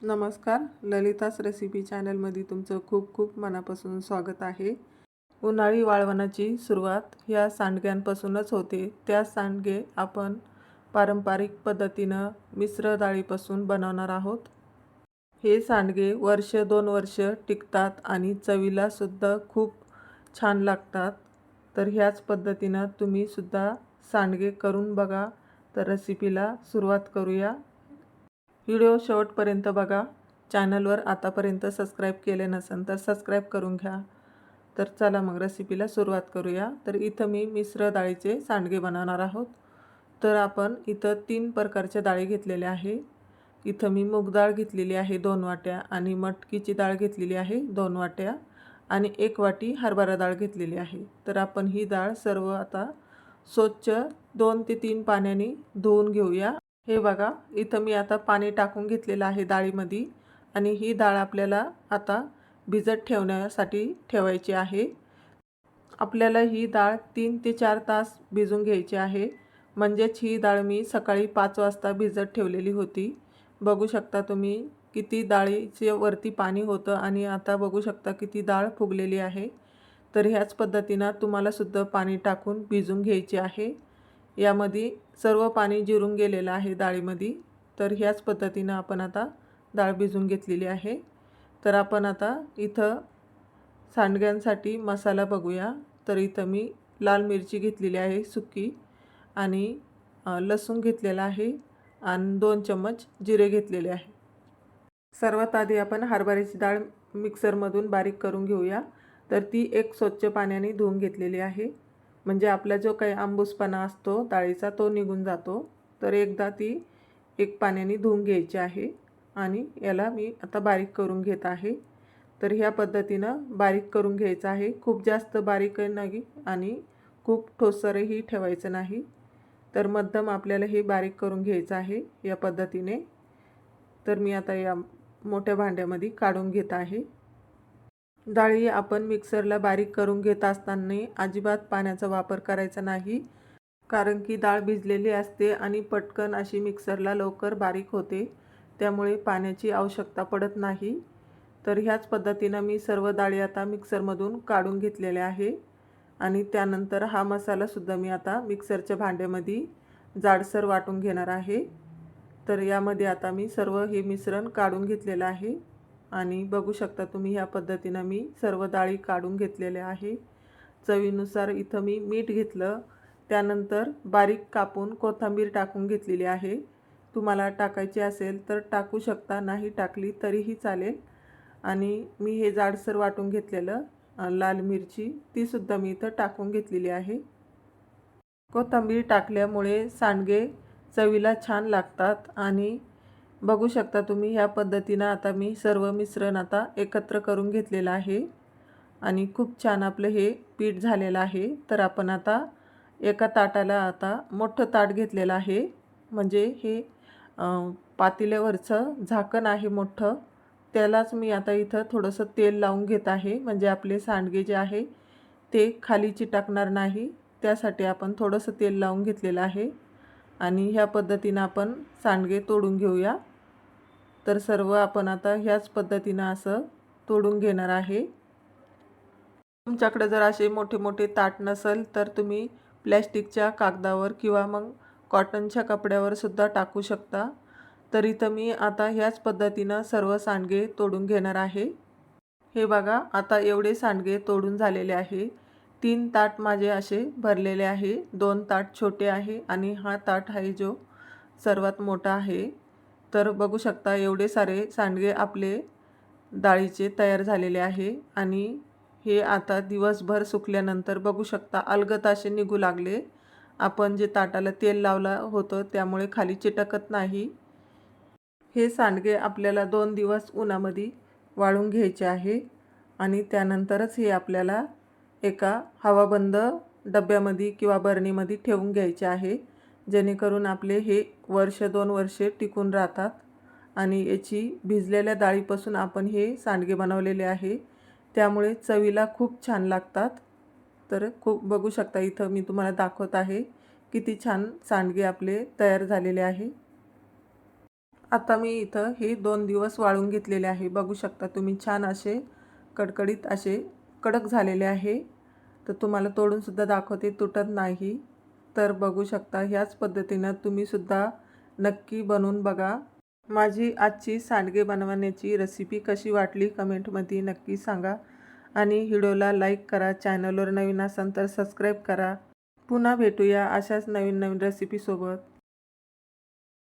नमस्कार, ललितास रेसिपी चॅनलमध्ये तुमचं खूप खूप मनापासून स्वागत आहे। उन्हाळी वाळवणाची सुरुवात ह्या सांडग्यांपासूनच होते। त्या सांडगे आपण पारंपरिक पद्धतीनं मिश्र डाळीपासून बनवणार आहोत। हे सांडगे वर्ष 2 वर्ष टिकतात आणि चवीला सुद्धा खूप छान लागतात। तर ह्याच पद्धतीनं तुम्ही सुद्धा सांडगे करून बघा। तर रेसिपीला सुरुवात करूया। व्हिडिओ शेवटपर्यंत बघा। चॅनलवर आतापर्यंत सबस्क्राईब केले नसेल तर सबस्क्राईब करून घ्या। तर चला मग रेसिपीला सुरुवात करूया। तर इथं मी मिश्र डाळीचे सांडगे बनवणार आहोत। तर आपण इथं 3 प्रकारच्या डाळी घेतलेल्या आहे। इथं मी मूग डाळ घेतलेली आहे 2 वाट्या आणि मटकीची डाळ घेतलेली आहे 2 वाट्या आणि 1 वाटी हरभरा डाळ घेतलेली आहे। तर आपण ही डाळ सर्व आता स्वच्छ 2 ते 3 पाण्याने धुवून घेऊया। हे बघा, इथं मी आता पाणी टाकून घेतलेलं आहे डाळीमध्ये आणि ही डाळ आपल्याला आता भिजत ठेवण्यासाठी ठेवायची आहे। आपल्याला ही डाळ 3 ते 4 तास भिजून घ्यायची आहे। म्हणजेच ही डाळ मी सकाळी 5 वाजता भिजत ठेवलेली होती। बघू शकता तुम्ही किती डाळीचे वरती पाणी होतं आणि आता बघू शकता किती डाळ फुगलेली आहे। तर ह्याच पद्धतीनं तुम्हाला सुद्धा पाणी टाकून भिजून घ्यायची आहे। यामध्ये सर्व पाणी जिरून गेलेलं आहे डाळीमध्ये। तर ह्याच पद्धतीनं आपण आता डाळ भिजून घेतलेली आहे। तर आपण आता इथं सांडग्यांसाठी मसाला बघूया। तर इथं मी लाल मिरची घेतलेली आहे सुकी आणि लसूण घेतलेला आहे आणि 2 चम्मच जिरे घेतलेले आहे। सर्वात आधी आपण हरभऱ्याची डाळ मिक्सरमधून बारीक करून घेऊया। तर ती एक स्वच्छ पाण्याने धुवून घेतलेली आहे। म्हणजे आपला जो काही आंबूसपणा असतो डाळीचा तो निघून जातो। तर एकदा ती एक पाण्याने धुवून घ्यायची आहे आणि याला मी आता बारीक करून घेत आहे। तर ह्या पद्धतीनं बारीक करून घ्यायचं आहे। खूप जास्त बारीक नाही आणि खूप ठोसरही ठेवायचं नाही। तर मध्यम आपल्याला हे बारीक करून घ्यायचं आहे या पद्धतीने। तर मी आता या मोठ्या भांड्यामध्ये काढून घेत आहे। डाळी आपण मिक्सरला बारीक करून घेत असताना अजिबात पाण्याचा वापर करायचा नाही, कारण की डाळ भिजलेली असते आणि पटकन अशी मिक्सरला लवकर बारीक होते। त्यामुळे पाण्याची आवश्यकता पडत नाही। तर ह्याच पद्धतीनं मी सर्व डाळी आता मिक्सरमधून काढून घेतलेल्या आहे आणि त्यानंतर हा मसाला सुद्धा मी आता मिक्सरच्या भांड्यामध्ये जाडसर वाटून घेणार आहे। तर यामध्ये आता मी सर्व हे मिश्रण काढून घेतलेलं आहे आणि बघू शकता तुम्ही ह्या पद्धतीनं मी सर्व डाळी काढून घेतलेल्या आहे। चवीनुसार इथं मी मीठ घेतलं, त्यानंतर बारीक कापून कोथिंबीर टाकून घेतलेली आहे। तुम्हाला टाकायची असेल तर टाकू शकता, नाही टाकली तरीही चालेल। आणि मी हे जाडसर वाटून घेतलेलं लाल मिरची ती सुद्धा मी इथं टाकून घेतलेली आहे। कोथिंबीर टाकल्यामुळे सांडगे चवीला छान लागतात आणि बघू शकता तुम्ही ह्या पद्धतीनं आता मी सर्व मिश्रण आता एकत्र करून घेतलेलं आहे आणि खूप छान आपलं हे पीठ झालेलं आहे। तर आपण आता एका ताटाला आता मोठं ताट घेतलेलं आहे। म्हणजे हे पातेल्यावरचं झाकण आहे मोठं, त्यालाच मी आता इथं थोडंसं तेल लावून घेत आहे। म्हणजे आपले सांडगे जे आहे ते खाली चिटकणार नाही, त्यासाठी आपण थोडंसं तेल लावून घेतलेलं आहे आणि ह्या पद्धतीनं आपण सांडगे तोडून घेऊया। तर सर्व आपण आता ह्याच पद्धतीनं असं तोडून घेणार आहे। तुमच्याकडे जर असे मोठे मोठे ताट नसेल तर तुम्ही प्लॅस्टिकच्या कागदावर किंवा मग कॉटनच्या कपड्यावर सुद्धा टाकू शकता। तर इथं मी आता ह्याच पद्धतीनं सर्व सांडगे तोडून घेणार आहे। हे बघा, आता एवढे सांडगे तोडून झालेले आहे। 3 ताट माझे असे भरलेले आहे, 2 ताट छोटे आहे आणि हा ताट आहे जो सर्वात मोठा आहे। तर बघू शकता एवढे सारे सांडगे आपले डाळीचे तयार झालेले आहे आणि हे आता दिवसभर सुकल्यानंतर बघू शकता अलगद असे निघू लागले। आपण जे ताटाला तेल लावलं होतं त्यामुळे खाली चिटकत नाही। हे सांडगे आपल्याला 2 दिवस उन्हामध्ये वाळून घ्यायचे आहे आणि त्यानंतरच हे आपल्याला एका हवाबंद डब्यामध्ये किंवा बरणीमध्ये ठेवून घ्यायचे आहे, जेणेकरून आपले हे वर्ष 2 वर्षे टिकून राहतात। आणि याची भिजलेल्या डाळीपासून आपण हे सांडगे बनवलेले आहे, त्यामुळे चवीला खूप छान लागतात। तर खूप बघू शकता इथं मी तुम्हाला दाखवत आहे किती छान सांडगे आपले तयार झालेले आहे। आता मी इथं हे 2 दिवस वाळून घेतलेले आहे. बघू शकता तुम्ही छान असे कडकडीत असे कडक झालेले आहे. तर तुम्हाला तोडूनसुद्धा दाखवते, तुटत नाही. तर बघू शकता ह्याच पद्धतीनं तुम्हीसुद्धा नक्की बनवून बघा. माझी आजची सांडगे बनवण्याची रेसिपी कशी वाटली कमेंटमध्ये नक्की सांगा. आणि व्हिडिओला लाईक करा. चॅनलवर नवीन असाल तर सबस्क्राईब करा. पुन्हा भेटूया अशाच नवीन नवीन रेसिपीसोबत.